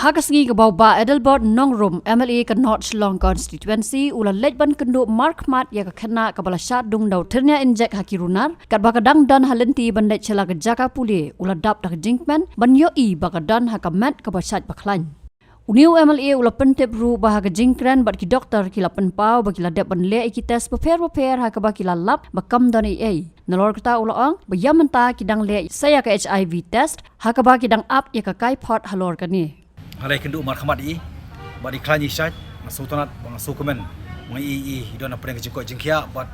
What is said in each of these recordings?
Hagasngi kabau ba Edelbert Nongrum MLA ke North Shillong constituency ula lejban kendo Mark Mat ya ke Khynnah kabala Shah Dung dau Thyrnia Injek hakirunar kat bakadang dan halenti bandai cela ke jaka puli ula dap dak jingmen ban yo I bakadan hakamat ke basat baklan. Uniu MLA ula pentep ru bahaga jingkran bat ki doktor kila penpau bakila dep ban le ki tes beper hakaba kila lap bakam dan ai. Nalor kata ula ong bayamenta kidang le saya ke HIV test hakaba kidang up ya ke kai pot halor kani. Halai kendu marhamat I badi klani syat sultanat bang sukumen mengi hidon apa yang kejengkot jengkia buat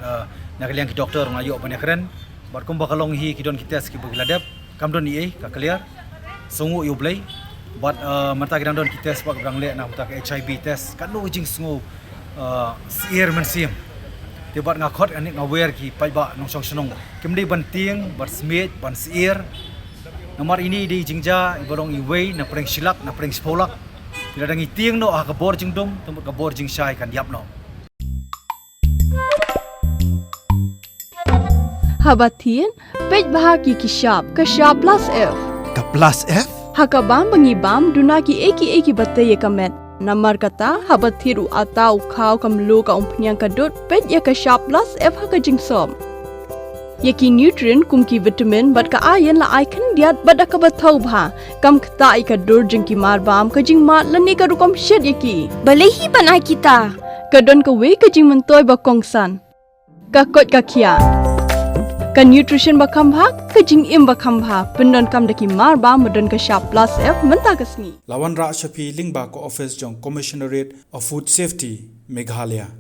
nak liang ki doktor ngayo apa keren buat kumba kalong hi hidon kita ski begiladep kamdon I ka clear sungu yu blai buat mata kidang don kita sebab gang le nak mata HIV test kan no jing sungu sier mensim dia buat ngakot anik ngawer ki pai ba nong song senong kemdi banting buat smith ban sier nomor ini di jingja ibolong iwei na preng silak na preng spolak bila dangi tiang no ka bor jing dom tempat ka bor jing syai kan diap no Habatin pej bahagi ki shop ke shop plus F Ka plus F hakabam bangibam dunaki eki batay kamet namar kata habatiru atau kau kamlu ka umpnyang kadut pej ya ke shop plus F haka jingsom Yaki nutrient kumki vitamin bat ka ayan la icon diat bada ka batau bha kam kta ika dur jingki marbam ka jing mat lani ka rukom shed yaki balehi banai kita ka don ka we ka jing mentoy ba kongsan ka kot ka Khiah ka nutrition ba khambha ka jing im ba khambha pendon kam daki marbam modon ka shop plus F menta ka sngi Lawan Ra Shafi Lingba ko office jong Commissionerate of Food Safety Meghalaya